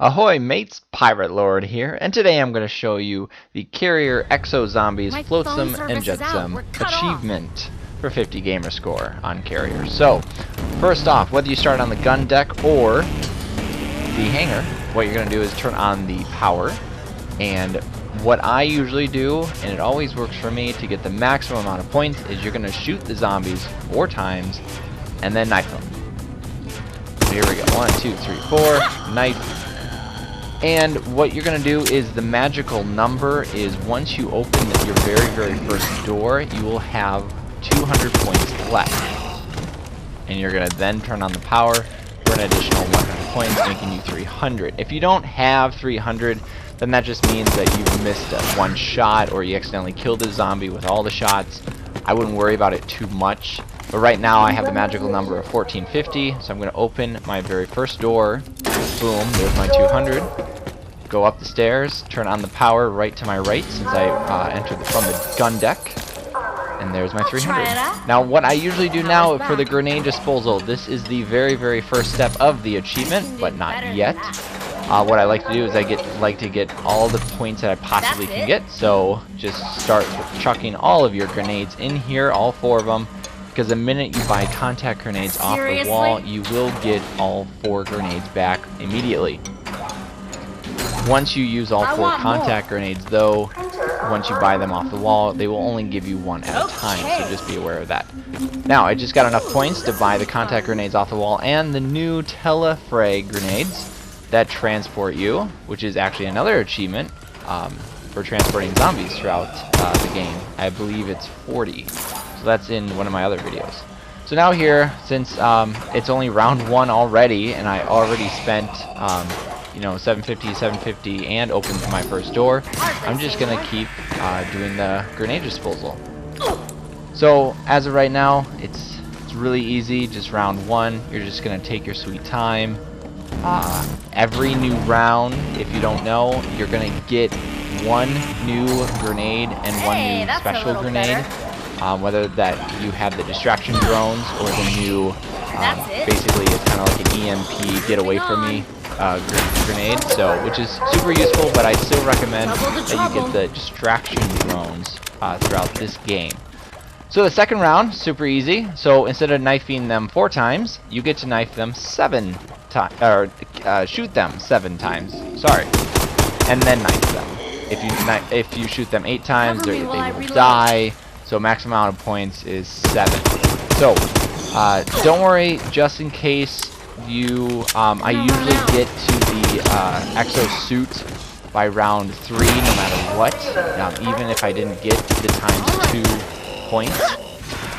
Ahoy mates, PirateLord here, and today I'm going to show you the Carrier Exo Zombies Flotsam and Jetsam achievement for 50 gamer score on Carrier. So, first off, whether you start on the gun deck or the hangar, what you're going to do is turn on the power. And what I usually do, and it always works for me to get the maximum amount of points, is you're going to shoot the zombies 4 times and then knife them. So here we go, 1, 2, 3, 4, knife. And what you're going to do is the magical number is once you open your very first door, you will have 200 points left. And you're going to then turn on the power for an additional 100 points, making you 300. If you don't have 300, then that just means that you've missed one shot or you accidentally killed a zombie with all the shots. I wouldn't worry about it too much. But right now I have the magical number of 1450, so I'm going to open my very first door. Boom, there's my 200. Go up the stairs, turn on the power right to my right since I entered from the gun deck. And there's my 300. Now what I usually do now for the grenade disposal, this is the very first step of the achievement, but not yet. What I like to do is I like to get all the points that I possibly can get. So just start chucking all of your grenades in here, all 4 of them. Because the minute you buy contact grenades off the wall, you will get all 4 grenades back immediately. Once you use all 4 contact grenades, though, once you buy them off the wall, they will only give you 1 at a time, so just be aware of that. Now, I just got enough points to buy the contact grenades off the wall and the new Telefrag grenades that transport you, which is actually another achievement for transporting zombies throughout the game. I believe it's 40. So that's in one of my other videos. So now here, since it's only round 1 already, and I already spent, 750, and opened my first door, I'm just gonna keep doing the grenade disposal. So as of right now, it's really easy. Just round 1, you're just gonna take your sweet time. Every new round, if you don't know, you're gonna get 1 new grenade and 1 new special grenade. Whether that you have the distraction drones or the new, basically it's kind of like an EMP get away from me grenade, which is super useful, but I still recommend that you get the distraction drones throughout this game. So the second round, super easy. So instead of knifing them 4 times, you get to knife them 7 times, or shoot them 7 times. Sorry, and then knife them. If you shoot them 8 times, they will die. So max amount of points is 7. So don't worry, just in case you, I usually get to the exo suit by round 3 no matter what, even if I didn't get the times 2 points.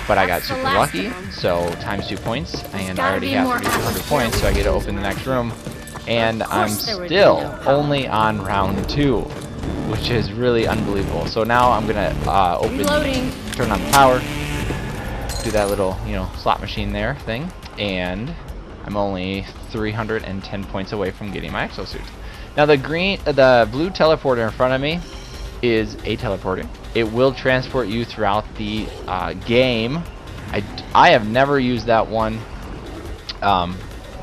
But I got super lucky, so times 2 points, and I already have 300 points, so I get to open the next room. And I'm still only on round 2. Which is really unbelievable. So now I'm gonna turn on the power, do that little, slot machine there thing, and I'm only 310 points away from getting my exosuit. Now the blue teleporter in front of me is a teleporter. It will transport you throughout the game. I have never used that one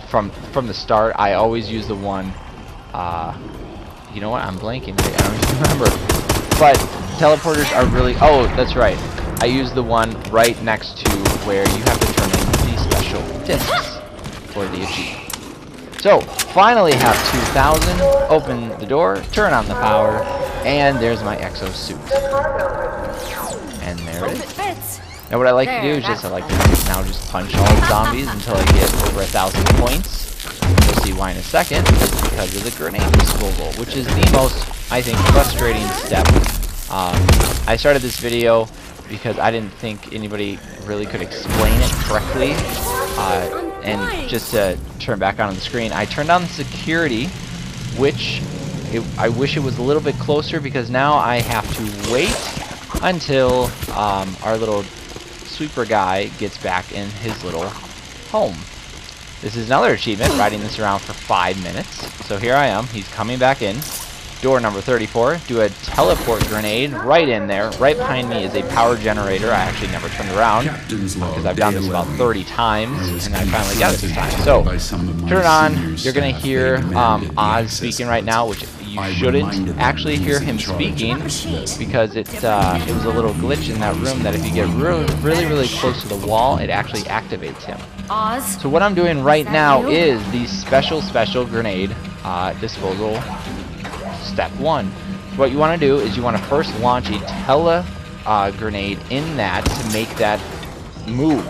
from the start. I always use the one. You know what? I'm blanking. I don't even remember. But teleporters are really... Oh, that's right. I use the one right next to where you have to turn in the special discs for the achievement. So, finally have 2,000. Open the door, turn on the power, and there's my exo suit. And there it is. Now what I like to do is just just punch all the zombies until I get over 1,000 points. You'll see why in a second. It's because of the grenade disposal, which is the most, I think, frustrating step. I started this video because I didn't think anybody really could explain it correctly. And just to turn back on the screen, I turned on the security, which I wish it was a little bit closer because now I have to wait until our little sweeper guy gets back in his little home. This is another achievement, riding this around for 5 minutes. So here I am, he's coming back in, door number 34, do a teleport grenade right in there. Right behind me is a power generator. I actually never turned around because I've done this about 30 times, and I finally got it this time. So, turn it on. You're going to hear Oz speaking right now, which you shouldn't actually hear him speaking because it was a little glitch in that room that if you get really close to the wall, it actually activates him. So what I'm doing right now is the special grenade disposal step 1. So what you want to do is you want to first launch a grenade in that to make that move.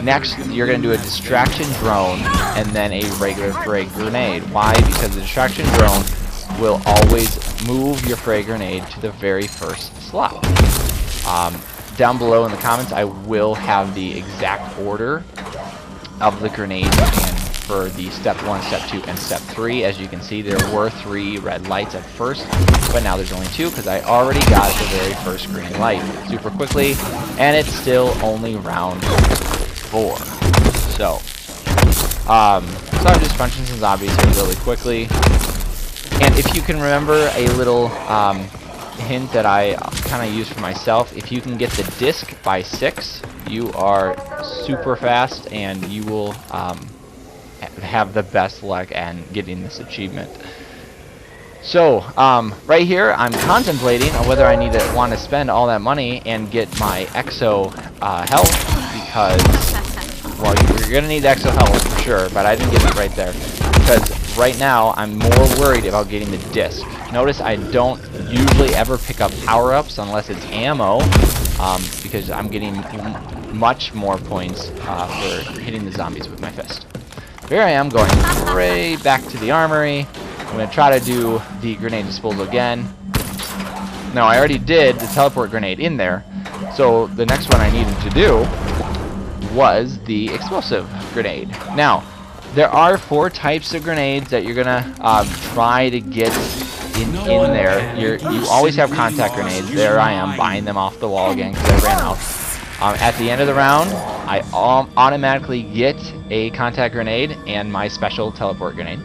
Next, you're going to do a distraction drone and then a regular frag grenade. Why? Because the distraction drone will always move your frag grenade to the very first slot. Down below in the comments, I will have the exact order of the grenades and for the step 1, step 2, and step 3. As you can see, there were 3 red lights at first, but now there's only 2 because I already got the very first green light super quickly, and it's still only round 4. So I'm just punching some zombies here really quickly. And if you can remember a little hint that I kind of use for myself, if you can get the disc by 6, you are super fast and you will have the best luck in getting this achievement. So right here I'm contemplating on whether I want to spend all that money and get my exo health, because, well, you're going to need the exo health for sure, but I didn't get it right there because right now I'm more worried about getting the disc. Notice I don't usually ever pick up power-ups unless it's ammo, because I'm getting much more points for hitting the zombies with my fist. Here I am going right back to the armory. I'm going to try to do the grenade disposal again. Now, I already did the teleport grenade in there, so the next one I needed to do was the explosive grenade. Now, there are 4 types of grenades that you're going to try to get in there. You always have contact grenades. There I am buying them off the wall again because I ran out. At the end of the round, I automatically get a contact grenade and my special teleport grenade.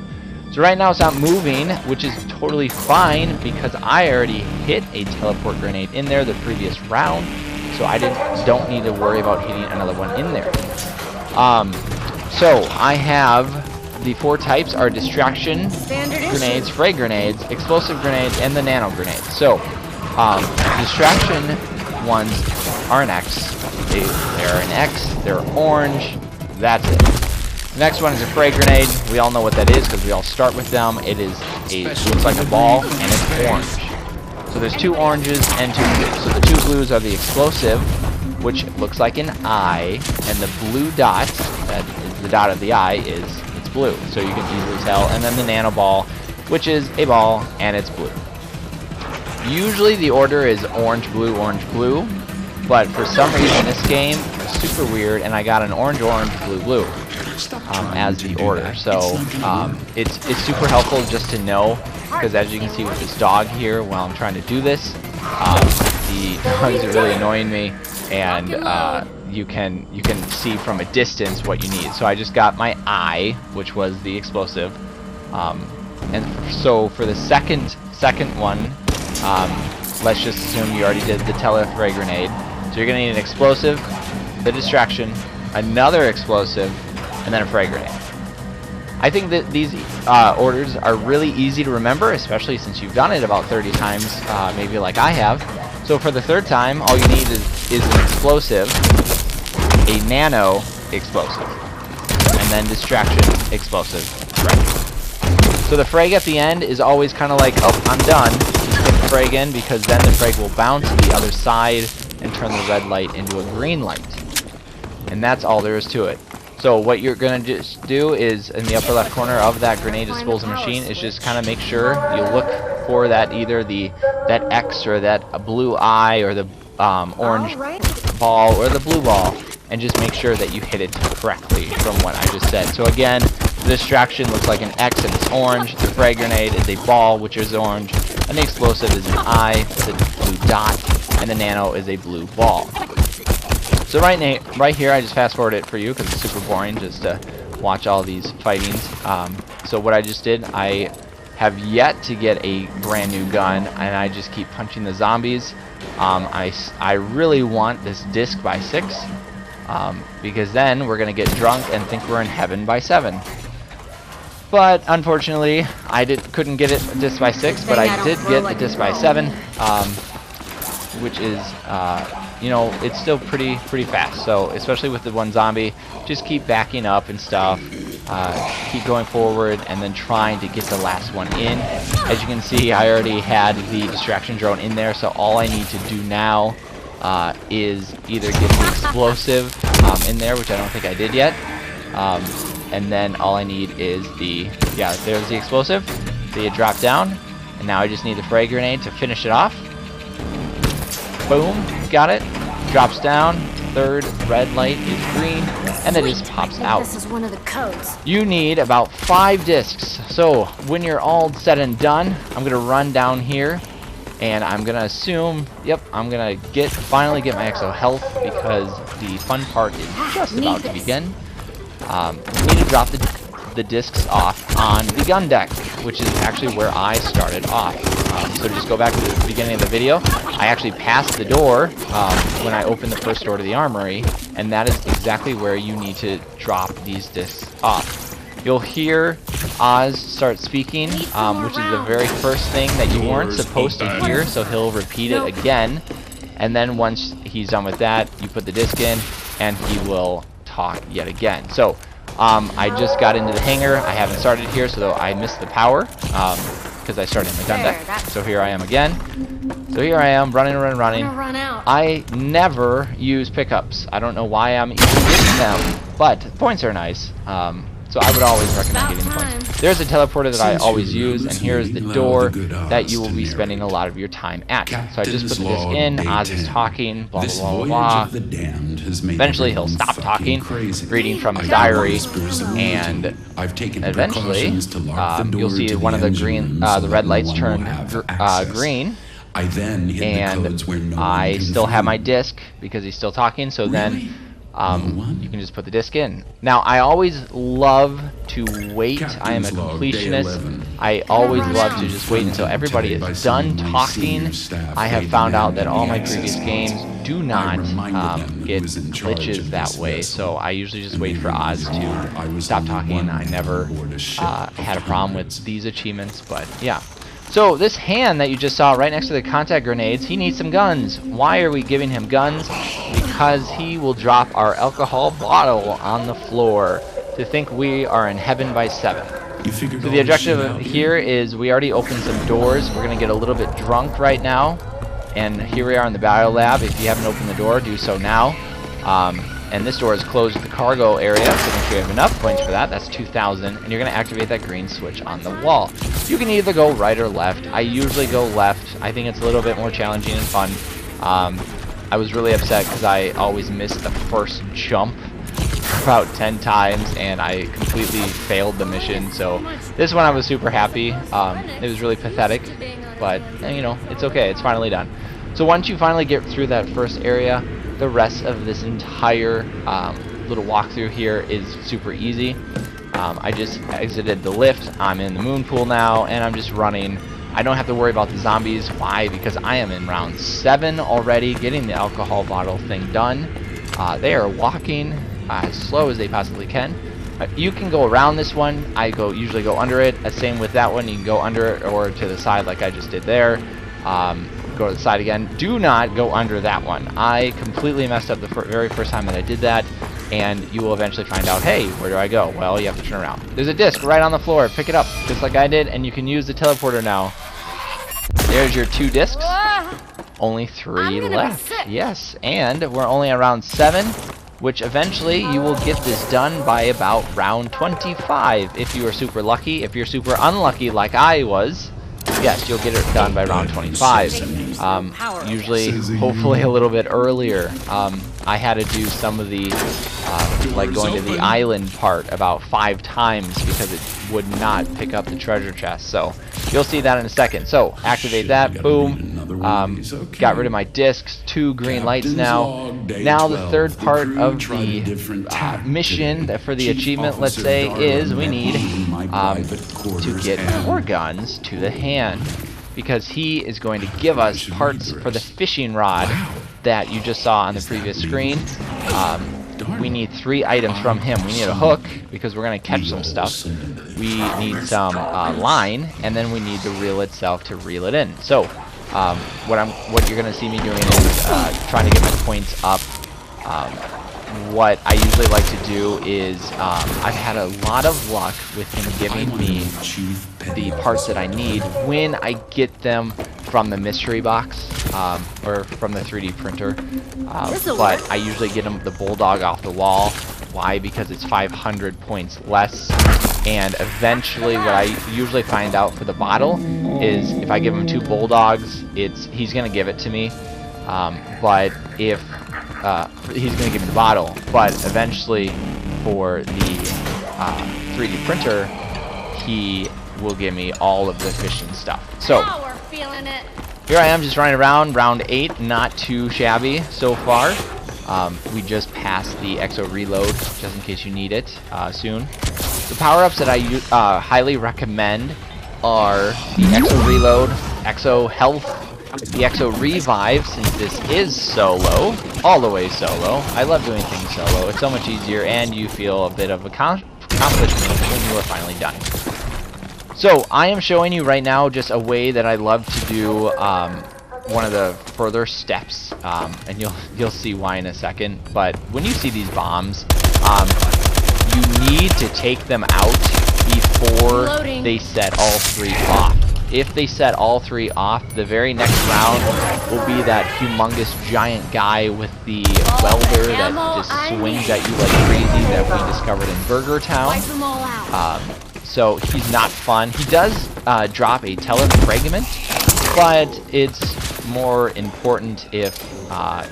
So right now it's not moving, which is totally fine because I already hit a teleport grenade in there the previous round, so I don't need to worry about hitting another one in there. So I have the 4 types are distraction grenades, frag grenades, explosive grenades, and the nano grenades. So distraction ones are an X. They're an X. They're orange. That's it. The next one is a frag grenade. We all know what that is because we all start with them. It looks like a ball and it's orange. So there's 2 oranges and 2 blues. So the 2 blues are the explosive, which looks like an eye, and the blue dot, that is the dot of the eye, it's blue. So you can easily tell. And then the nano ball, which is a ball and it's blue. Usually the order is orange, blue, but for some reason this game is super weird, and I got an orange, blue, blue as the order. So it's super helpful just to know, because as you can see with this dog here, while I'm trying to do this, the dog is really annoying me, and you can see from a distance what you need. So I just got my eye, which was the explosive, and so for the second one, let's just assume you already did the Telefrag grenade. So you're going to need an explosive, the distraction, another explosive, and then a frag grenade. I think that these orders are really easy to remember, especially since you've done it about 30 times, maybe like I have. So for the 3rd time, all you need is an explosive, a nano explosive, and then distraction, explosive, frag. So the frag at the end is always kind of like, oh, I'm done. Just put the frag in, because then the frag will bounce to the other side and turn the red light into a green light. And that's all there is to it. So what you're going to just do is, in the upper left corner of that grenade disposal machine, is just kind of make sure you look for that, either that X or that blue eye or the orange ball or the blue ball, and just make sure that you hit it correctly from what I just said. So again, the distraction looks like an X and it's orange, the frag grenade is a ball which is orange, and the explosive is an eye with a blue dot, and the nano is a blue ball. So right here, I just fast forward it for you because it's super boring just to watch all these fightings. So what I just did, I have yet to get a brand new gun, and I just keep punching the zombies. I really want this disc by 6, because then we're gonna get drunk and think we're in heaven by 7. But unfortunately, I couldn't get it disc by 6, but I did get the disc by 7, which is, you know, it's still pretty fast. So especially with the one zombie, just keep backing up and stuff, keep going forward, and then trying to get the last one in. As you can see, I already had the distraction drone in there, so all I need to do now is either get the explosive in there, which I don't think I did yet. And then all I need is there's the explosive. So you drop down, and now I just need the frag grenade to finish it off. Boom, got it. Drops down. Third red light is green, and it just pops out. This is one of the codes. You need about 5 discs. So when you're all said and done, I'm gonna run down here, and I'm gonna assume, yep, I'm gonna finally get my exo health, because the fun part is just about to begin. We need to drop the discs off on the gun deck, which is actually where I started off. So just go back to the beginning of the video. I actually passed the door when I opened the first door to the armory, and that is exactly where you need to drop these discs off. You'll hear Oz start speaking, which is the very first thing that you weren't supposed to hear, so he'll repeat it again. And then once he's done with that, you put the disc in, and he will talk yet again. So I just got into the hangar. I haven't started here, so I missed the power because I started in the gun deck. So here I am again. So here I am running. I never use pickups. I don't know why I'm even getting them, but points are nice. So I would always recommend getting points. There's a teleporter that I always use, and here's the door that you will be spending a lot of your time at. So I just put the disc in, Oz is talking, blah, blah, blah, blah. Eventually he'll stop talking, reading from his diary, and eventually you'll see one of the red lights turn green. And I still have my disc because he's still talking, so then you can just put the disc in. Now, I always love to wait. I am a completionist. I always love to just wait until everybody is done talking. I have found out that all my previous games do not get glitches that way, so I usually just wait for Oz to stop talking. I never had a problem with these achievements, but yeah. So this hand that you just saw right next to the contact grenades, he needs some guns. Why are we giving him guns? Because he will drop our alcohol bottle on the floor to think we are in heaven by 7. So the objective here is we already opened some doors. We're going to get a little bit drunk right now. And here we are in the bio lab. If you haven't opened the door, do so now. And this door is closed with the cargo area, so make sure you have enough points for that. That's 2,000, and you're going to activate that green switch on the wall. You can either go right or left. I usually go left. I think it's a little bit more challenging and fun. I was really upset because I always missed the first jump about 10 times, and I completely failed the mission. So this one I was super happy. It was really pathetic, but you know, it's okay. It's finally done. So once you finally get through that first area, the rest of this entire little walkthrough here is super easy. I just exited the lift. I'm in the moon pool now, and I'm just running. I don't have to worry about the zombies. Why? Because I am in round 7 already, getting the alcohol bottle thing done. They are walking as slow as they possibly can. You can go around this one. I usually go under it. Same with that one. You can go under it or to the side like I just did there. Go to the side again. Do not go under that one. I completely messed up the very first time that I did that, and you will eventually find out, hey, where do I go? Well, you have to turn around. There's a disc right on the floor. Pick it up, just like I did, and you can use the teleporter now. There's your 2 discs. Only 3 left. Yes, and we're only around 7, which eventually you will get this done by about round 25 if you are super lucky. If you're super unlucky like I was, yes, you'll get it done by round 25. Usually, hopefully a little bit earlier. I had to do some of the, like going to the island part about 5 times because it would not pick up the treasure chest. So you'll see that in a second. So activate that, boom. Got rid of my discs, 2 green lights now. Now the third part of the mission for the achievement, let's say, is we need to get 4 guns to the hand, because he is going to give us parts for the fishing rod that you just saw on the previous screen. We need 3 items from him. We need a hook, because we're going to catch some stuff. We need some line, and then we need the reel itself to reel it in. So what you're going to see me doing is trying to get my points up. What I usually like to do is, I've had a lot of luck with him giving me the parts that I need when I get them from the mystery box, or from the 3D printer. But I usually get him the bulldog off the wall. Why? Because it's 500 points less. And eventually, what I usually find out for the bottle is if I give him 2 bulldogs, he's gonna give it to me. But if he's going to give me the bottle, but eventually for the 3D printer, he will give me all of the fishing stuff. So here I am just running around, round 8, not too shabby so far. We just passed the Exo Reload, just in case you need it soon. The power-ups that I highly recommend are the Exo Reload, Exo Health, the Exo Revive, since this is solo, all the way solo. I love doing things solo. It's so much easier, and you feel a bit of accomplishment when you are finally done. So I am showing you right now just a way that I love to do one of the further steps, and you'll see why in a second. But when you see these bombs, you need to take them out before they set all 3 off. If they set all 3 off, the very next round will be that humongous giant guy with the welder that just swings at you like crazy that we discovered in Burger Town. So he's not fun. He does drop a telefragment, but it's more important if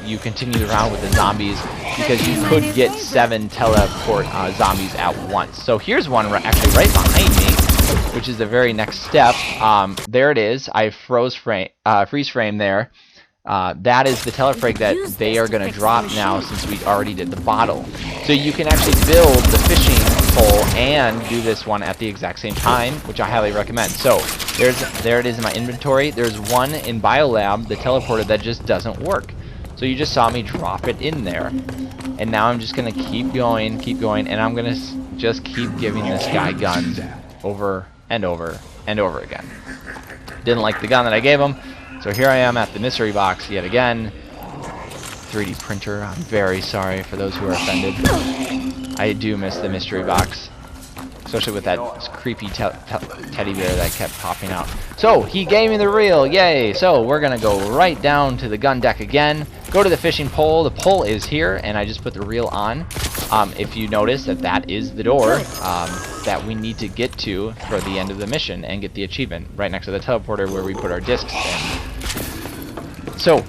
you continue the round with the zombies, because you could get 7 teleport zombies at once. So here's one actually right behind me, which is the very next step. There it is. I freeze frame there. That is the telefrag that they are going to drop now, since we already did the bottle. So you can actually build the fishing pole and do this one at the exact same time, which I highly recommend. So there it is in my inventory. There's one in Biolab, the teleporter, that just doesn't work. So you just saw me drop it in there. And now I'm just going to keep going, and I'm going to just keep giving this guy guns over and over and over again. Didn't like the gun that I gave him, so here I am at the mystery box yet again. 3D printer, I'm very sorry for those who are offended. I do miss the mystery box, especially with that creepy teddy bear that kept popping out. So he gave me the reel, yay! So we're gonna go right down to the gun deck again, go to the fishing pole. The pole is here, and I just put the reel on. If you notice that is the door that we need to get to for the end of the mission and get the achievement, right next to the teleporter where we put our discs in. So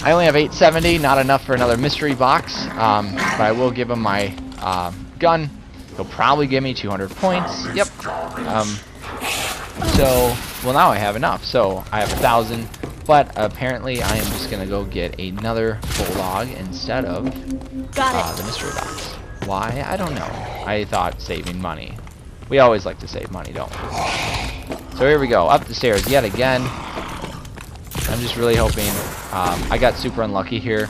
I only have 870, not enough for another mystery box, but I will give him my gun. He'll probably give me 200 points. Yep. So, well, now I have enough. So I have 1,000, but apparently I am just gonna go get another bulldog instead of the mystery box. Why? I don't know. I thought saving money. We always like to save money, don't we? So here we go, up the stairs yet again. I'm just really hoping. I got super unlucky here.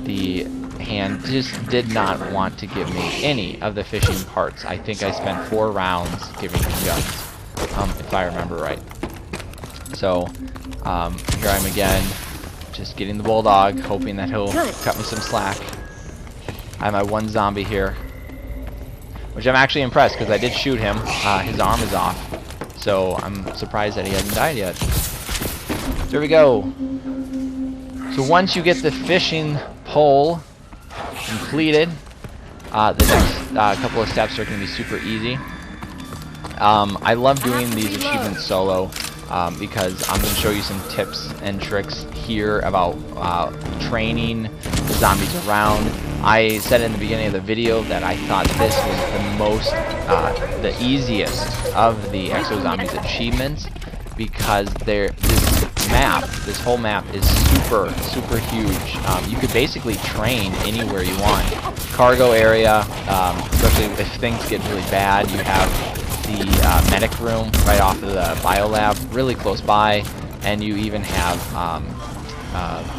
The hand just did not want to give me any of the fishing parts. I think I spent 4 rounds giving him guns, if I remember right. So here I am again, just getting the bulldog, hoping that he'll cut me some slack. I have my 1 zombie here, which I'm actually impressed, because I did shoot him. His arm is off, so I'm surprised that he hasn't died yet. So here we go. So once you get the fishing pole completed, the next couple of steps are going to be super easy. I love doing these achievements solo, because I'm going to show you some tips and tricks here about training the zombies around. I said in the beginning of the video that I thought this was the easiest of the Exo Zombies achievements, because this whole map is super huge. You could basically train anywhere you want. Cargo area, especially if things get really bad, you have the medic room right off of the biolab, really close by, and you even have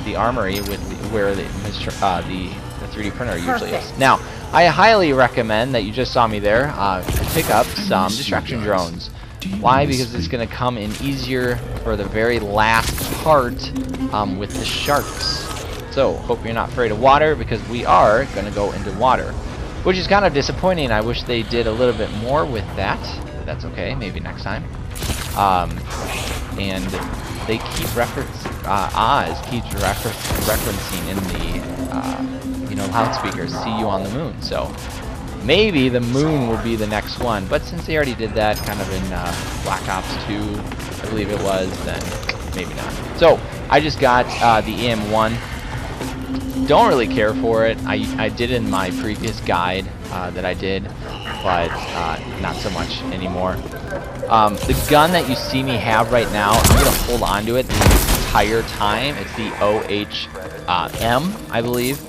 the armory with where the 3D printer usually is. Now, I highly recommend that you just saw me there pick up some distraction drones. Why? Because it's going to come in easier for the very last part with the sharks. So, hope you're not afraid of water, because we are going to go into water. Which is kind of disappointing. I wish they did a little bit more with that. But that's okay, maybe next time. And they keep Oz keeps referencing in the loudspeakers, "See you on the moon." So maybe the moon will be the next one. But since they already did that kind of in Black Ops 2, I believe it was, then maybe not. So I just got the EM1. Don't really care for it. I did in my previous guide that I did, but not so much anymore. The gun that you see me have right now, I'm going to hold on to it the entire time. It's the OHM, I believe.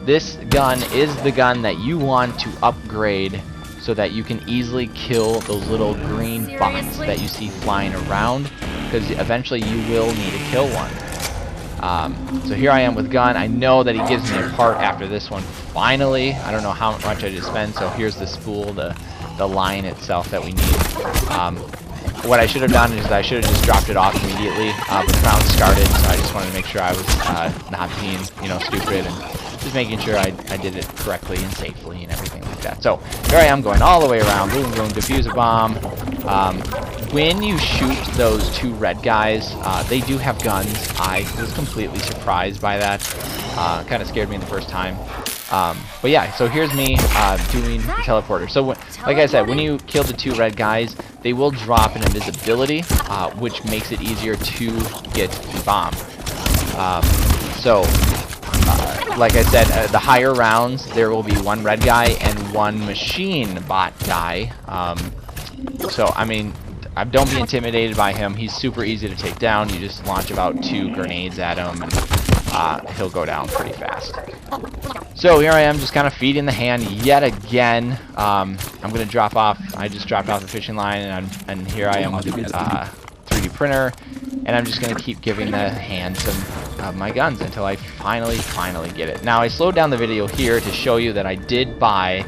This gun is the gun that you want to upgrade so that you can easily kill those little green bots that you see flying around, because eventually you will need to kill one. So here I am with gun. I know that he gives me a part after this one. Finally, I don't know how much I just spent. So here's the spool, the line itself that we need. What I should have done is I should have just dropped it off immediately. But the round started, so I just wanted to make sure I was not being, stupid, and just making sure I did it correctly and safely and everything like that. So here I am going all the way around. Boom, boom, defuse a bomb. When you shoot those two red guys, they do have guns. I was completely surprised by that. Kind of scared me the first time. But yeah, so here's me doing the teleporter. So like I said, when you kill the two red guys, they will drop an invisibility, which makes it easier to get the bomb. Like I said, the higher rounds, there will be one red guy and one machine bot guy. So, I mean, don't be intimidated by him. He's super easy to take down. You just launch about 2 grenades at him, and he'll go down pretty fast. So here I am, just kind of feeding the hand yet again. I'm going to drop off. I just dropped off the fishing line, and here I am with the 3D printer, and I'm just going to keep giving the hand some of my guns until I finally get it. Now, I slowed down the video here to show you that I did buy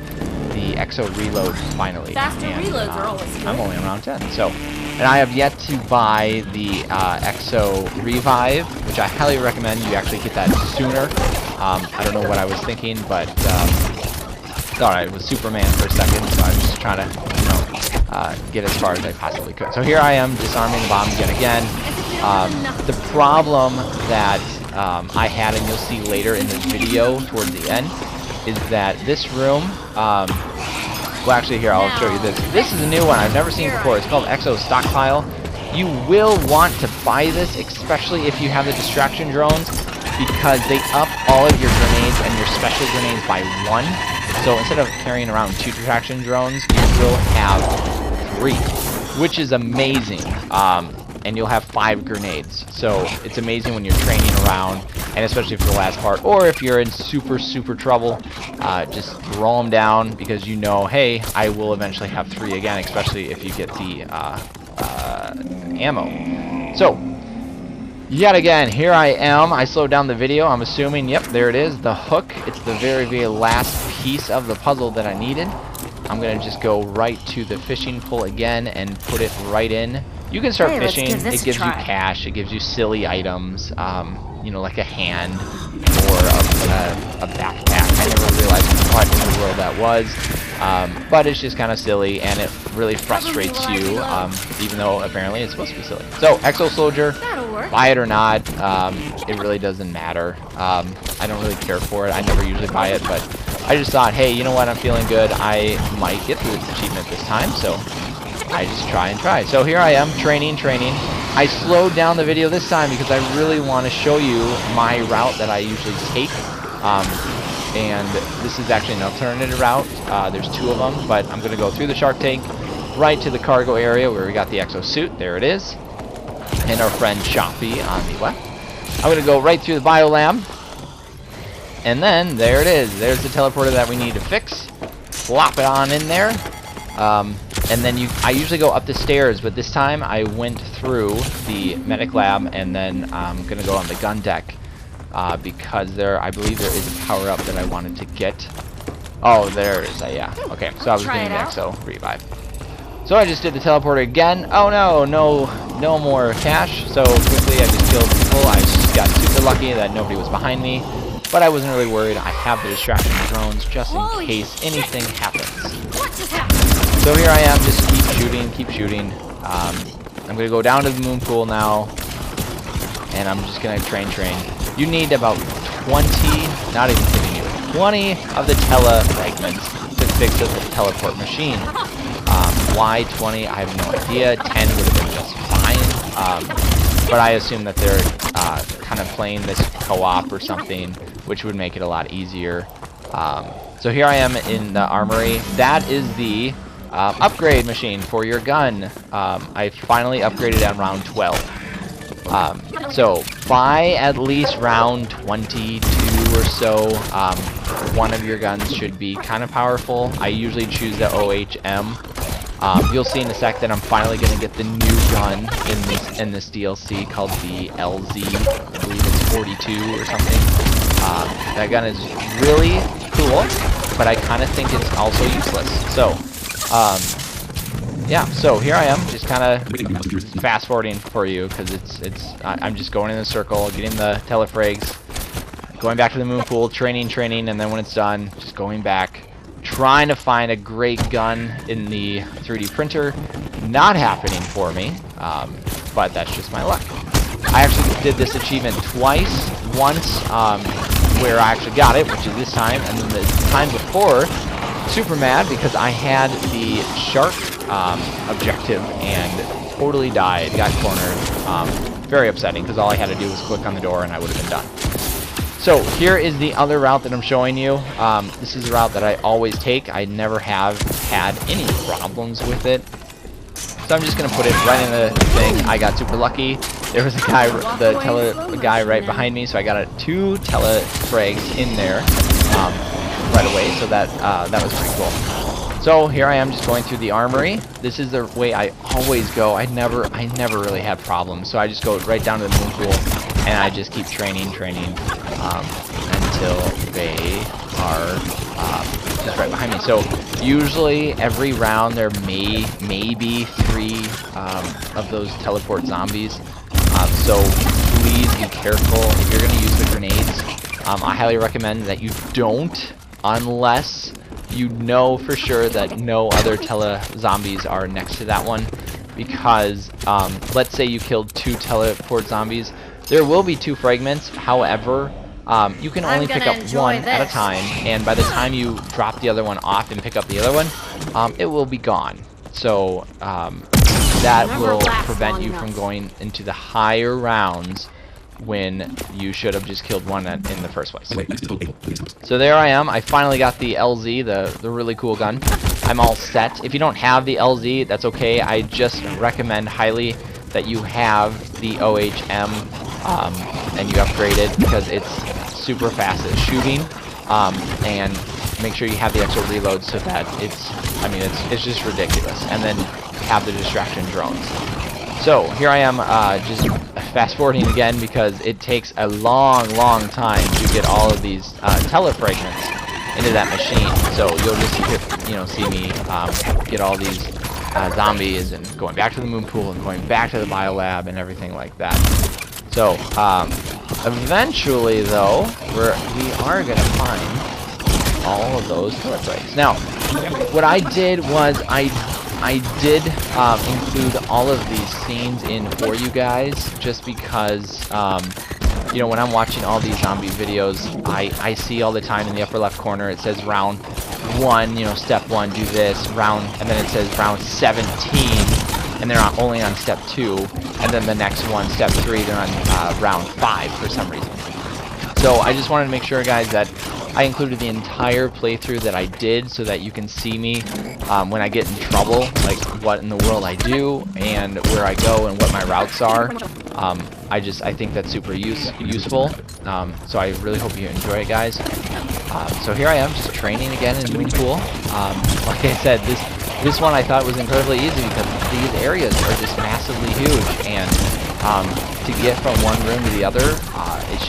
the EXO reload finally. Faster reloads are always good. I'm only around 10, so. And I have yet to buy the EXO revive, which I highly recommend you actually get that sooner. I don't know what I was thinking, but thought I was Superman for a second, so I was just trying to, get as far as I possibly could. So here I am disarming the bomb yet again. The problem that I had, and you'll see later in this video towards the end, is that this room, well, actually, here, I'll show you this. This is a new one I've never seen before. It's called EXO Stockpile. You will want to buy this, especially if you have the distraction drones, because they up all of your grenades and your special grenades by 1. So instead of carrying around 2 distraction drones, you will have 3, which is amazing. And you'll have 5 grenades. So it's amazing when you're training around, and especially for the last part, or if you're in super trouble, just roll them down, because you know, hey, I will eventually have 3 again, especially if you get the ammo. So yet again, here I am. I slowed down the video. I'm assuming, yep, there it is, the hook. It's the very last piece of the puzzle that I needed. I'm gonna just go right to the fishing pole again and put it right in. You can start fishing. It gives you cash. It gives you silly items, like a hand or a backpack. I never realized what in the world that was, but it's just kind of silly, and it really frustrates you, even though apparently it's supposed to be silly. So, Exo Soldier, buy it or not, it really doesn't matter. I don't really care for it. I never usually buy it, but I just thought, hey, you know what? I'm feeling good. I might get through this achievement this time, so I just try and try. So here I am, training. I slowed down the video this time because I really want to show you my route that I usually take. And this is actually an alternative route. There's 2 of them, but I'm going to go through the shark tank, right to the cargo area where we got the exo suit. There it is. And our friend Chompy on the left. I'm going to go right through the biolab. And then, there it is. There's the teleporter that we need to fix. Plop it on in there. And then I usually go up the stairs, but this time I went through the medic lab, and then I'm going to go on the gun deck because I believe there is a power-up that I wanted to get. Oh, there it is. Yeah. Okay, so I was getting the Exo revive. So I just did the teleporter again. Oh no more cash. So quickly I just killed people. I just got super lucky that nobody was behind me. But I wasn't really worried. I have the distraction drones just in case anything happens. So here I am, just keep shooting. I'm going to go down to the moon pool now. And I'm just going to train. You need about 20, not even kidding you, 20 of the telefragments to fix the teleport machine. Why 20? I have no idea. 10 would have been just fine. But I assume that they're kind of playing this co-op or something, which would make it a lot easier. So here I am in the armory. That is the upgrade machine for your gun. I finally upgraded at round 12. So by at least round 22 or so, one of your guns should be kind of powerful. I usually choose the OHM. You'll see in a sec that I'm finally going to get the new gun in this DLC called the LZ. I believe it's 42 or something. That gun is really cool, but I kind of think it's also useless. So, yeah. So here I am, just kind of fast forwarding for you because I'm just going in a circle, getting the telefrags, going back to the moon pool, training, and then when it's done, just going back. Trying to find a great gun in the 3D printer. Not happening for me, but that's just my luck. I actually did this achievement twice. Once where I actually got it, which is this time, and then the time before, super mad because I had the shark objective and totally died, got cornered. Very upsetting because all I had to do was click on the door and I would have been done. So here is the other route that I'm showing you. This is a route that I always take. I never have had any problems with it. So I'm just going to put it right in the thing. I got super lucky. There was a guy, the guy right behind me, so I got 2 telefrags in there right away. So that was pretty cool. So here I am just going through the armory. This is the way I always go. I never really have problems. So I just go right down to the moon pool and I just keep training until they are just right behind me. So usually every round there may be 3 of those teleport zombies. So please be careful if you're going to use the grenades. I highly recommend that you don't, unless you know for sure that no other zombies are next to that one. Because let's say you killed 2 teleport zombies, there will be 2 fragments. However, you can only pick up one at a time, and by the time you drop the other one off and pick up the other one, it will be gone. So that will prevent you from going into the higher rounds when you should have just killed one in the first place. So there I am. I finally got the LZ, the really cool gun. I'm all set. If you don't have the LZ, that's okay. I just recommend highly that you have the OHM and you upgrade it because it's super fast at shooting, and make sure you have the extra reload so that it's just ridiculous. And then have the distraction drones. So here I am, just fast forwarding again because it takes a long time to get all of these telefragments into that machine. So you'll just see me get all these zombies and going back to the moon pool and going back to the biolab and everything like that. So eventually though we are gonna find all of those telefrags. Now what I did was I did include all of these scenes in for you guys just because when I'm watching all these zombie videos, I see all the time in the upper left corner it says round 1, step 1, do this, and then it says round 17, and they're only on step 2, and then the next one, step 3, they're on round 5 for some reason. So I just wanted to make sure, guys, that I included the entire playthrough that I did so that you can see me when I get in trouble, like what in the world I do and where I go and what my routes are. I think that's super useful. So I really hope you enjoy it, guys. So here I am, just training again in Moon Pool. Like I said, this one I thought was incredibly easy because these areas are just massively huge, and to get from one room to the other, it's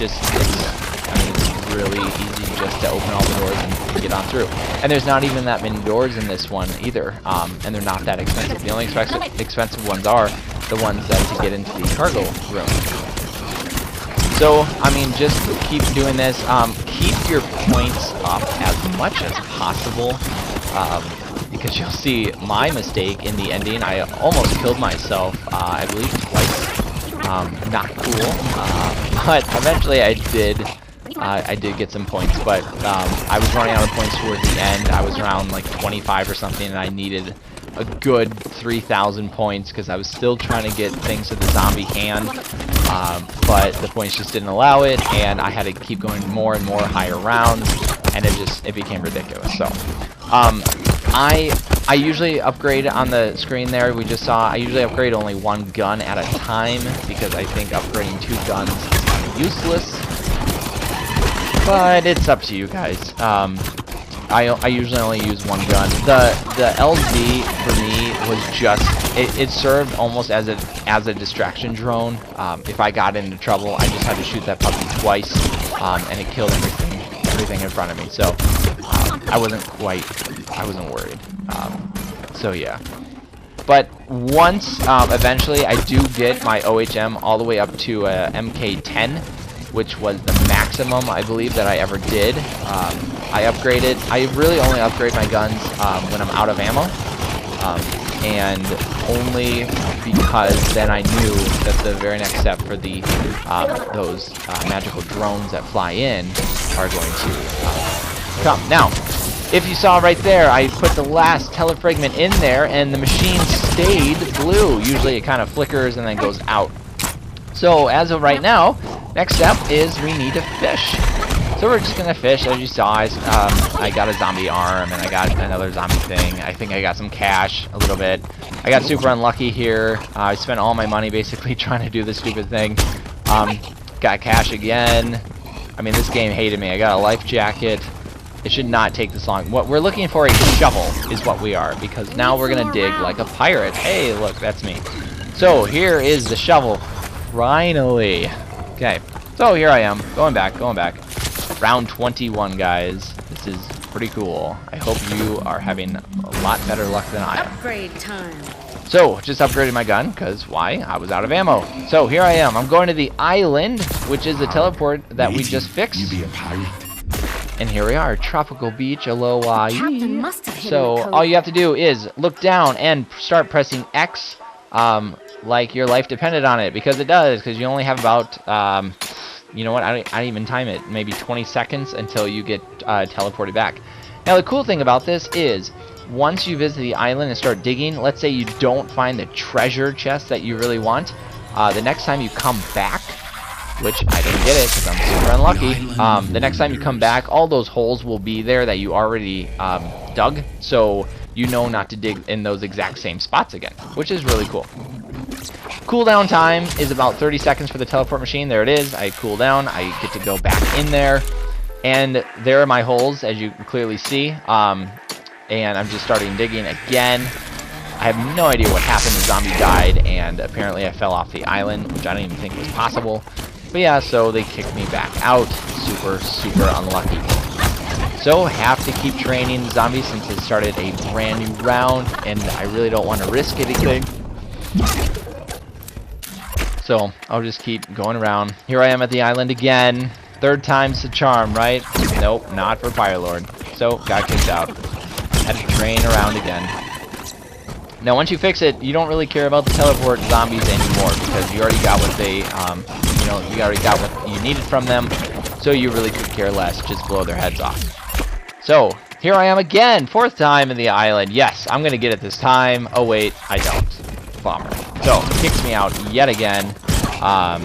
really easy just to open all the doors and get on through. And there's not even that many doors in this one either, and they're not that expensive. The only expensive ones are the ones that to get into the cargo room. So, I mean, just keep doing this. Keep your points up as much as possible, because you'll see my mistake in the ending. I almost killed myself, I believe twice. Not cool, but eventually I did get some points, but I was running out of points towards the end. I was around like 25 or something, and I needed a good 3,000 points because I was still trying to get things to the zombie hand, but the points just didn't allow it, and I had to keep going more and more higher rounds, and it became ridiculous. So I usually upgrade on the screen there. We just saw I usually upgrade only one gun at a time because I think upgrading 2 guns is kind of useless. But it's up to you guys. I usually only use one gun. The LZ for me was just it served almost as a distraction drone. If I got into trouble, I just had to shoot that puppy twice, and it killed everything in front of me. So I wasn't worried. So yeah. But once eventually I do get my OHM all the way up to MK10, which was the maximum I believe that I ever did. I really only upgrade my guns when I'm out of ammo, and only because then I knew that the very next step for the those magical drones that fly in are going to come. Now, if you saw right there, I put the last telefragment in there, and the machine stayed blue. Usually it kind of flickers and then goes out. So as of right now, next step is we need to fish. So we're just gonna fish. As you saw, I got a zombie arm, and I got another zombie thing. I think I got some cash, a little bit. I got super unlucky here. I spent all my money basically trying to do this stupid thing. Got cash again. I mean, this game hated me. I got a life jacket. It should not take this long. What we're looking for, a shovel, is what we are, because now we're gonna dig like a pirate. Hey, look, that's me. So here is the shovel. Finally. Okay, so here I am, going back. Round 21, guys. This is pretty cool. I hope you are having a lot better luck than I am. Upgrade time. So, just upgraded my gun, because why? I was out of ammo. So, here I am. I'm going to the island, which is the teleport that we just fixed. You be a pirate? And here we are, tropical beach, aloha. Captain must have hidden So, the code. all you have to do is look down and start pressing X, like your life depended on it, because it does, because you only have about, you know what, I didn't even time it, maybe 20 seconds until you get teleported back. Now, the cool thing about this is, once you visit the island and start digging, let's say you don't find the treasure chest that you really want, the next time you come back, which I didn't get it because I'm super unlucky, the next time you come back, all those holes will be there that you already dug, so you know not to dig in those exact same spots again, which is really cool. Cooldown time is about 30 seconds for the teleport machine. There it is. I cool down. I get to go back in there. And there are my holes, as you can clearly see. And I'm just starting digging again. I have no idea what happened. The zombie died, and apparently I fell off the island, which I didn't even think was possible. But yeah, so they kicked me back out. Super, super unlucky. So, have to keep training zombies since it started a brand new round, and I really don't want to risk anything. So, I'll just keep going around. Here I am at the island again. Third time's the charm, right? Nope, not for PirateLord. So, got kicked out. Had to train around again. Now, once you fix it, you don't really care about the teleport zombies anymore, because you already got what they, you know, you already got what you needed from them, so you really could care less. Just blow their heads off. So, here I am again, 4th time in the island. Yes, I'm gonna get it this time. Oh wait, I don't. Bummer. So, kicks me out yet again. I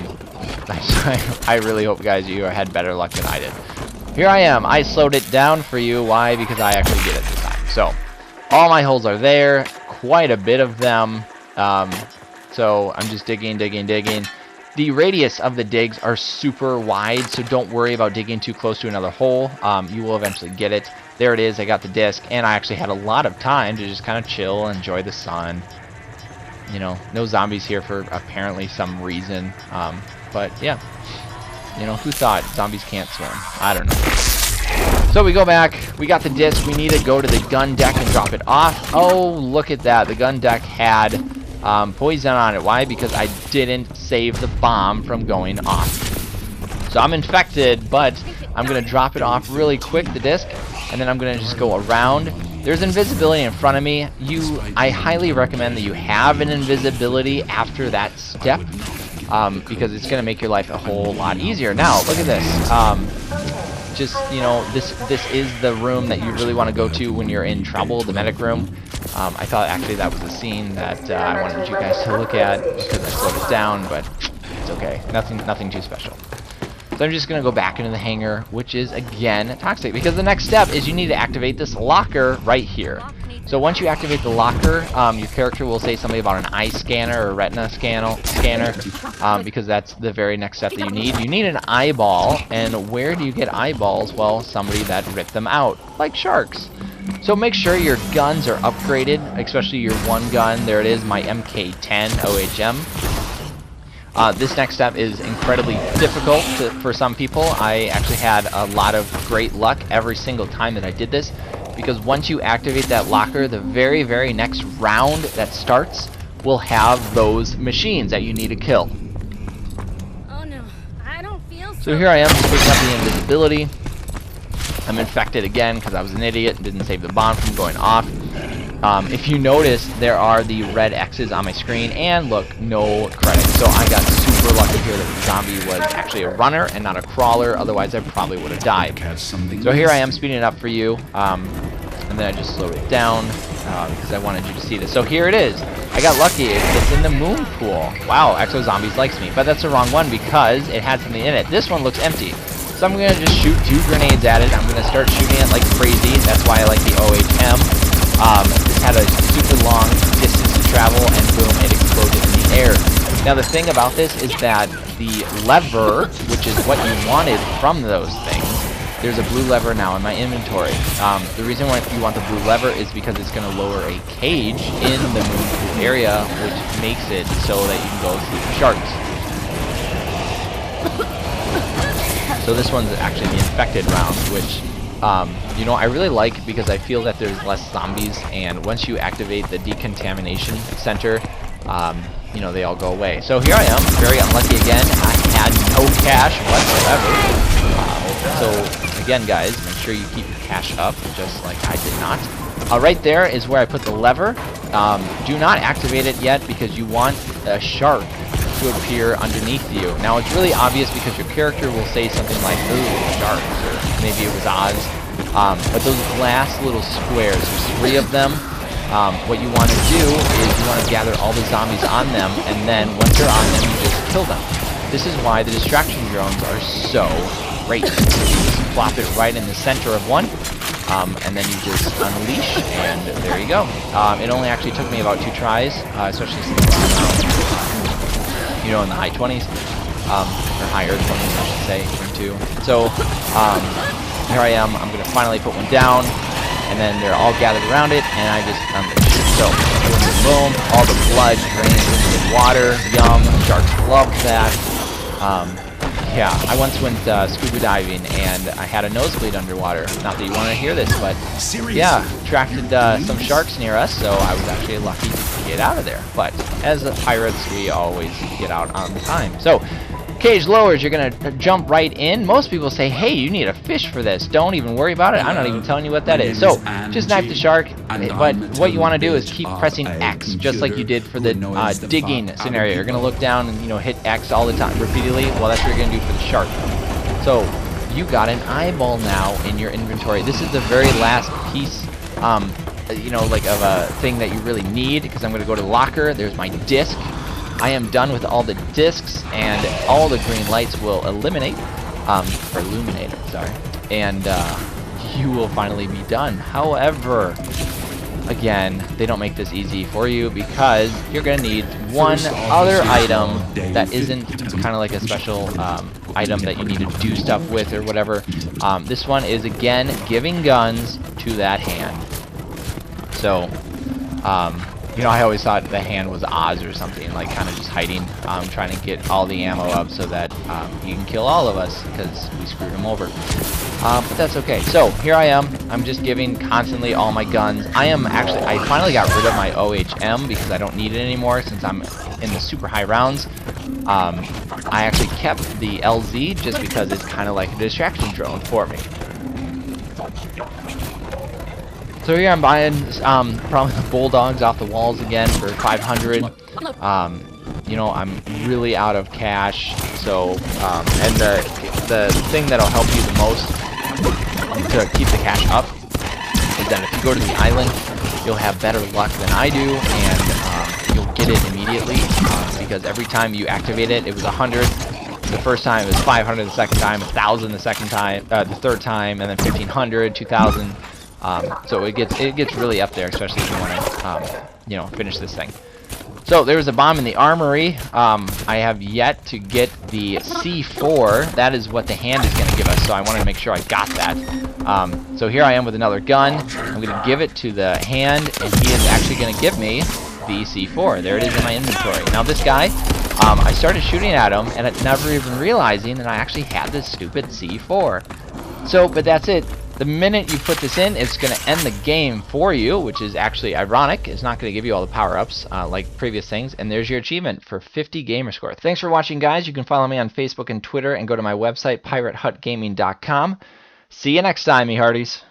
really hope, guys, you had better luck than I did. Here I am. I slowed it down for you. Why? Because I actually get it this time. So, all my holes are there. Quite a bit of them. So, I'm just digging. The radius of the digs are super wide, so don't worry about digging too close to another hole. You will eventually get it. there it is. I got the disc, and I actually had a lot of time to just kind of chill, enjoy the sun. You know, no zombies here for apparently some reason. But yeah, you know, who thought zombies can't swim? I don't know. So we go back, we got the disc, we need to go to the gun deck and drop it off. Oh, look at that. The gun deck had poison on it. Why? Because I didn't save the bomb from going off. So I'm infected, but I'm going to drop it off really quick, the disc, and then I'm going to just go around. There's invisibility in front of me. I highly recommend that you have an invisibility after that step, because it's going to make your life a whole lot easier. Now, look at this. Just, you know, this is the room that you really want to go to when you're in trouble, the medic room. I thought actually that was a scene that I wanted you guys to look at because I slowed it down, but it's okay. Nothing too special. So I'm just going to go back into the hangar, which is, again, toxic. Because the next step is you need to activate this locker right here. So once you activate the locker, your character will say something about an eye scanner or retina scanner, because that's the very next step that you need. You need an eyeball, and where do you get eyeballs? Well, somebody that ripped them out, like sharks. So make sure your guns are upgraded, especially your one gun. There it is, my MK10 OHM. This next step is incredibly difficult for some people. I actually had a lot of great luck every single time that I did this, because once you activate that locker, the very, very next round that starts will have those machines that you need to kill. Oh no, I don't feel so here I am, just picking up the invisibility. I'm infected again because I was an idiot and didn't save the bomb from going off. If you notice, there are the red X's on my screen, and look, no credit. So I got super lucky here that the zombie was actually a runner and not a crawler, otherwise I probably would have died. So here I am speeding it up for you, and then I just slowed it down because I wanted you to see this. So here it is. I got lucky. It's in the moon pool. Wow, Exo Zombies likes me, but that's the wrong one because it had something in it. This one looks empty. So I'm going to just shoot 2 grenades at it. I'm going to start shooting it like crazy. That's why I like the OHM. This had a super long distance to travel, and boom, it exploded in the air. Now the thing about this is that the lever, which is what you wanted from those things, there's a blue lever now in my inventory. The reason why you want the blue lever is because it's going to lower a cage in the moon pool area, which makes it so that you can go through the sharks. So this one's actually the infected round, which you know, I really like because I feel that there's less zombies, and once you activate the decontamination center, you know, they all go away. So here I am, very unlucky again. I had no cash whatsoever. So again, guys, make sure you keep your cash up, just like I did not. Right there is where I put the lever. Do not activate it yet because you want a shark to appear underneath you. Now it's really obvious because your character will say something like, ooh, sharks, or maybe it was Oz. But those last little squares, there's 3 of them. What you want to do is you want to gather all the zombies on them, and then once they're on them, you just kill them. This is why the distraction drones are so great. You just plop it right in the center of one, and then you just unleash, and there you go. It only actually took me about 2 tries, especially since you know, in the high 20s, or higher 20s, I should say, 22. So, here I am. I'm going to finally put one down, and then they're all gathered around it, and I just unleash it. So, boom, all the blood drains into the water. Yum. Sharks love that. Yeah, I once went scuba diving, and I had a nosebleed underwater. Not that you want to hear this, but yeah, attracted some sharks near us, so I was actually lucky to get out of there. But as pirates, we always get out on time. So, cage lowers, you're going to jump right in. Most people say, hey, you need a fish for this. Don't even worry about it. I'm not even telling you what that is. So, just knife the shark, but what you want to do is keep pressing X, just like you did for the digging scenario. You're going to look down and, you know, hit X all the time, repeatedly. Well, that's what you're going to do for the shark. So, you got an eyeball now in your inventory. This is the very last piece, you know, like of a thing that you really need, because I'm going to go to the locker. There's my disc. I am done with all the discs, and all the green lights will eliminate, or illuminate, sorry, and you will finally be done. However, again, they don't make this easy for you because you're going to need one other item that isn't kind of like a special item that you need to do stuff with or whatever. This one is, again, giving guns to that hand. So, you know, I always thought the hand was Oz or something, like kind of just hiding, trying to get all the ammo up so that he can kill all of us because we screwed him over. But that's okay. So here I am. I'm just giving constantly all my guns. I finally got rid of my OHM because I don't need it anymore since I'm in the super high rounds. I actually kept the LZ just because it's kind of like a distraction drone for me. So here I'm buying probably the bulldogs off the walls again for 500. You know, I'm really out of cash. So and the thing that'll help you the most to keep the cash up is that if you go to the island, you'll have better luck than I do, and you'll get it immediately because every time you activate it, it was 100. The first time it was 500. The second time, 1,000. The second time, the third time, and then 1,500, 2,000. So it gets really up there, especially if you want to, you know, finish this thing. So there was a bomb in the armory. I have yet to get the C4. That is what the hand is going to give us. So I wanted to make sure I got that. So here I am with another gun. I'm going to give it to the hand, and he is actually going to give me the C4. There it is in my inventory. Now this guy, I started shooting at him, and never even realizing that I actually had this stupid C4. So, but that's it. The minute you put this in, it's going to end the game for you, which is actually ironic. It's not going to give you all the power-ups like previous things. And there's your achievement for 50 gamer score. Thanks for watching, guys. You can follow me on Facebook and Twitter and go to my website, piratehutgaming.com. See you next time, me hearties.